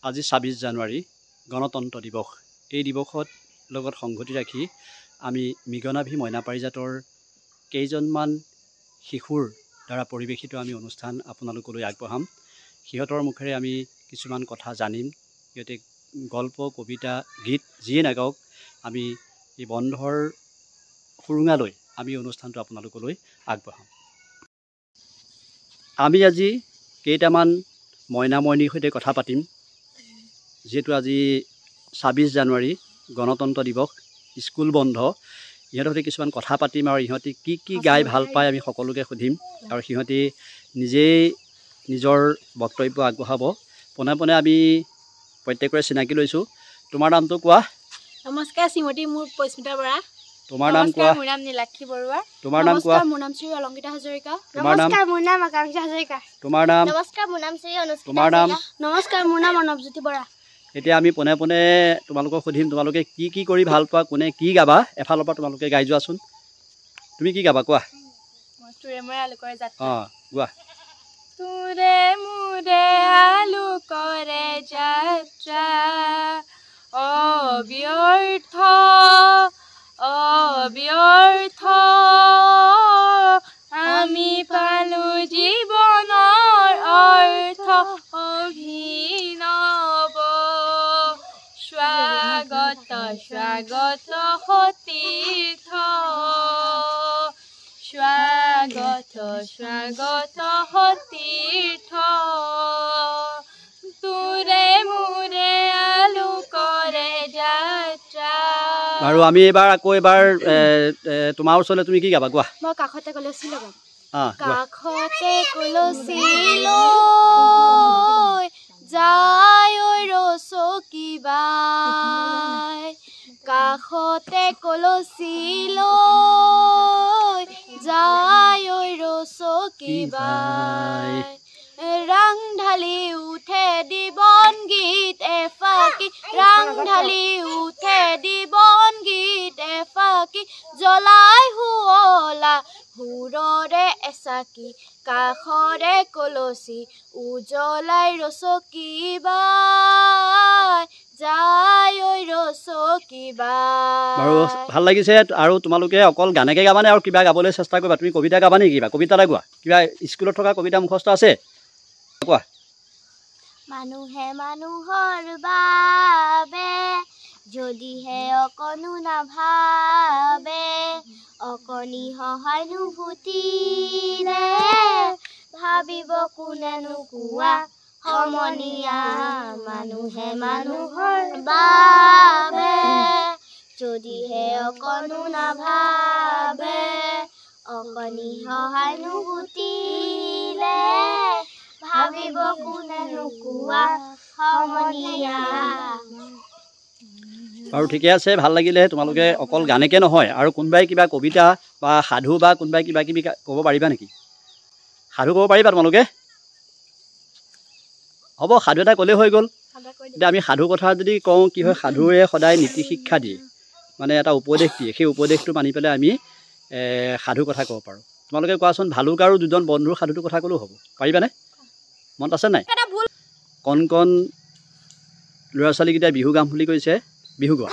আজি ২৬ জানুৱাৰী গণতন্ত্ৰ দিৱস। এই দিৱসত লগত সংগতি ৰাখি আমি মৃগনাভি মইনা পাৰিজাতৰ কেইজনমান শিশুৰ দ্বাৰা পৰিৱেশিত আমি অনুষ্ঠান আপোনালোকলৈ আগবঢ়াম। সিহঁতৰ মুখেৰে আমি কিছুমান কথা জানিম। সিহঁতে গল্প, কবিতা, গীত যিয়ে নাগাওক, আমি এই বন্ধৰ সুৰুঙালৈ আমি অনুষ্ঠানটো আপোনালোকলৈ আগবঢ়াম। আমি আজি কেইটামান মইনা মইনীৰ সৈতে কথা পাতিম। যিহেতু আজি ২৬ জানুৱাৰী গণতন্ত্ৰ দিৱস, স্কুল বন্ধ, ইহঁতৰ সৈতে কিছুমান কথা পাতিম আৰু ইহঁতে কি গাই ভাল পায় আমি সকলোকে সুধিম আৰু সিহঁতে নিজেই নিজৰ বক্তব্য আগবঢ়াব। পোনে পোনে আমি প্ৰত্যেকৰে চিনাকি লৈছোঁ। তোমাৰ নামটো কোৱা। নমস্কাৰ, শ্ৰীমতী মোৰ পৰিস্মিতা বৰা। তোমাৰ নাম কোৱা। মোৰ নাম নীলাক্ষী বৰুৱা। তোমাৰ নাম কোৱা। মোৰ নাম শ্ৰী অলংকিতা হাজৰিকা। তোমাৰ নাম। মোৰ নাম আকাংক্ষা হাজৰিকা। তোমাৰ নাম। নমস্কাৰ, মোৰ নাম শ্ৰী অনুষ্ঠিতা। তোমাৰ নাম। নমস্কাৰ, মোৰ নাম অনৱজ্যোতি বৰা। এতিয়া আমি পোনে পোনে তোমালোকক সুধিম, তোমালোকে কি কৰি ভাল পোৱা, কোনে কি গাবা। এফালৰ পৰা তোমালোকে গাই যোৱাচোন। তুমি কি গাবা কোৱা। তোৰে মোৰে আলোকৰে যাত্ৰা। অঁ, গোৱা। তোৰে মোৰে আলোকৰে যাত্ৰা, অব্যৰ্থ অব্যৰ্থ, আমি পালো জীৱনৰ অৰ্থ, অভিনৱ স্বাগত স্বাগত সতীৰ্থ, স্বাগত স্বাগত সতীৰ্থ, তোৰে মোৰে আলোকৰে যাত্ৰা। আৰু আমি এইবাৰ তোমাৰ ওচৰলৈ তুমি কি গাবা কোৱা। মই কাষতে কলচি লগাম। অঁ, কাষতে কলচি লৈ যায় ৰচকী বাই, কাষতে কলচি লৈ যায় ৰচকী বাই, ৰাং ঢালি উঠে দিবন গীত এফাকি, ৰাং ঢালি উঠে দিবন গীত এফাকি, জ্বলাই শুৱলা সুৰৰে এচাকি, কাষৰে কলচি উজ্বলাই ৰচকী বাই, যায় ৰচকী বাই। বাৰু ভাল লাগিছে। আৰু তোমালোকে অকল গানকে গাবানে আৰু কিবা গাবলৈ চেষ্টা কৰিবা? তুমি কবিতা গাবা নেকি? কিবা কবিতা এটা গোৱা। কিবা স্কুলত থকা কবিতা মুখস্থ আছে কোৱা। মানুহে মানুহৰ বাবে যদিহে অকণো নাভাবে, অকণি সহানুভূতিৰে ভাবিব কোনেনো কোৱা সমনীয়া। মানুহে মানুহৰ বাবে যদিহে অকণো নাভাবে, অকণি সহানুভূতিৰে ভাবিব কোনেনো কোৱা সমনীয়া। বাৰু ঠিকে আছে, ভাল লাগিলে। তোমালোকে অকল গানকে নহয় আৰু কোনোবাই কিবা কবিতা বা সাধু বা কোনোবাই কিবা কিবি ক'ব পাৰিবা নেকি? সাধু ক'ব পাৰিবা তোমালোকে? হ'ব, সাধু এটা ক'লেই হৈ গ'ল। এতিয়া আমি সাধু কথা যদি কওঁ, কি হয়, সাধুৰে সদায় নীতি শিক্ষা দিয়ে, মানে এটা উপদেশ দিয়ে। সেই উপদেশটো মানি পেলাই আমি সাধু কথা ক'ব পাৰোঁ। তোমালোকে কোৱাচোন, ভালুক আৰু দুজন বন্ধুৰ সাধুটোৰ কথা ক'লেও হ'ব, পাৰিবানে? মনত আছে নাই? কণ কণ ল'ৰা ছোৱালীকেইটাই বিহু গাম বুলি কৈছে, বিহু গোৱা।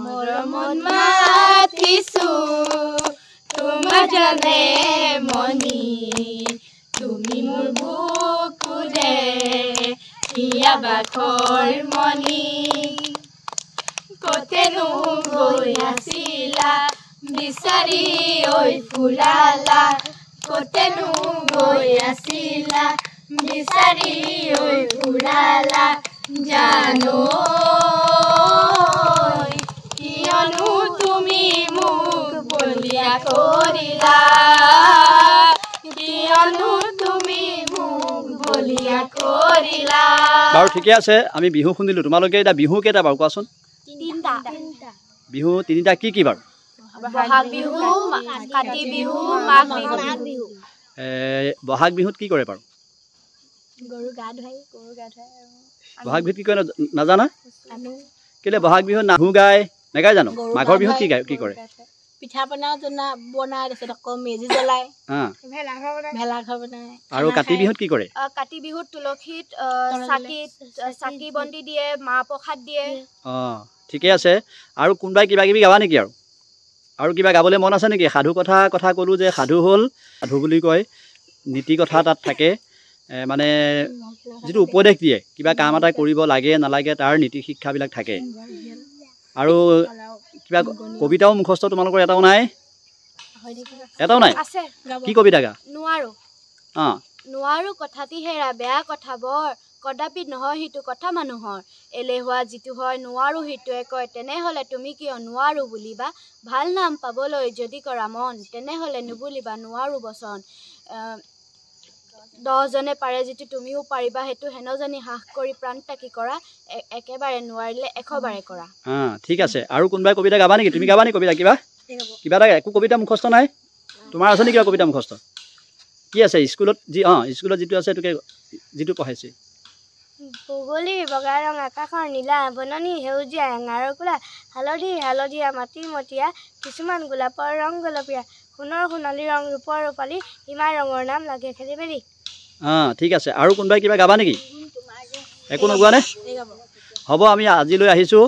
মৰমত মাতিছো তোমাক জানে মনি, তুমি মোৰ বুকুৰে হিয়া বাখৰ মণি, কতেনো গৈ আছিলা বিচাৰি ঐ ফুৰালা, কতেনো গৈ আছিলা বিচাৰি ঐ ফুৰালা, জানো কিয়নো তুমি মোক বলিয়া কৰিলা, কিয়নো তুমি মোক বলিয়া কৰিলা। বাৰু ঠিকে আছে, আমি বিহু শুনিলোঁ। তোমালোকে এতিয়া বিহু কেইটা বাৰু কোৱাচোন। বিহু তিনিটা। কি কি বাৰু? বহাগ বিহু, কাতি বিহু, মাঘ বিহু। বহাগ বিহুত কি কৰে বাৰু? গৰু গা ধুৱাই। বহাগ বিহুত কি কৰে নাজানা? কেলে বহাগ বিহুত নাহু গায়, নেগায় জানো? মাঘৰ বিহুত কি কৰে? পিঠা পনা বনাই তাৰপিছত আকৌ মেজি জ্বলায় অঁ ভেলাঘৰ বনায় আৰু কাতি বিহুত কি কৰে কাতি বিহুত তুলসীত চাকি বন্তি দিয়ে মাহ প্ৰসাদ দিয়ে অঁ ঠিকে আছে আৰু কোনোবাই কিবা কিবি গাবা নেকি আৰু কিবা গাবলৈ মন আছে নেকি সাধু কথা ক'লোঁ যে সাধু হ'ল সাধু বুলি কয় নীতি কথা তাত থাকে মানে যিটো উপদেশ দিয়ে কিবা কাম এটা কৰিব লাগে নালাগে তাৰ নীতি শিক্ষাবিলাক থাকে আৰু কিবা কবিতাও মুখস্থ তোমালোকৰ এটাও নাই আছে কি কবিতা গা অঁ নোৱাৰো কথাটি হেৰা বেয়া কথা বৰ কদাপি নহয় সিটো কথা মানুহৰ এলেহুৱা যিটো হয় নোৱাৰো সিটোৱে কয় তেনেহ'লে তুমি কিয় নোৱাৰো বুলিবা ভাল নাম পাবলৈ যদি কৰা মন তেনেহ'লে নুবুলিবা নোৱাৰো বচন 10 জনে পাৰে যিটো তুমিও পাৰিবা সেইটো হেনজনী হাস কৰি প্ৰাণ টাকি কৰা একেবাৰে নোৱাৰিলে 100 বাৰে কৰা অঁ ঠিক আছে আৰু কোনোবাই কবিতা গাবা নেকি তুমি গাবা নেকি কবিতা কিবা এটা একো কবিতা মুখস্থ নাই তোমাৰ আছে নেকি কবিতা মুখস্থ কি আছে স্কুলত স্কুলত যিটো আছে সেইটোকে যিটো পঢ়াইছে বগলী বগা ৰং আকাশৰ নীলা বননি সেউজীয়া ৰঙাৰ কোলা হালধীয়া মাটি মতীয়া কিছুমান গোলাপৰ ৰং গোলপীয়া সোণৰ সোণালী ৰং ৰূপৰ ৰূপালী সীমা ৰঙৰ নাম লাগে খেলি মেলি অঁ ঠিক আছে আৰু কোনোবাই কিবা গাবা নেকি একো নগোৱা নে হ'ব আমি আজিলৈ আহিছোঁ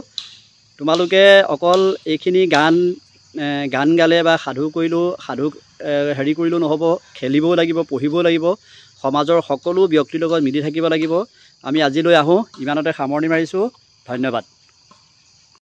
তোমালোকে অকল এইখিনি গান গালে বা সাধু হেৰি কৰিলেও নহ'ব খেলিবও লাগিব পঢ়িবও লাগিব সমাজৰ সকলো ব্যক্তিৰ লগত মিলি থাকিব লাগিব আমি আজিলৈ আহোঁ ইমানতে সামৰণি মাৰিছোঁ ধন্যবাদ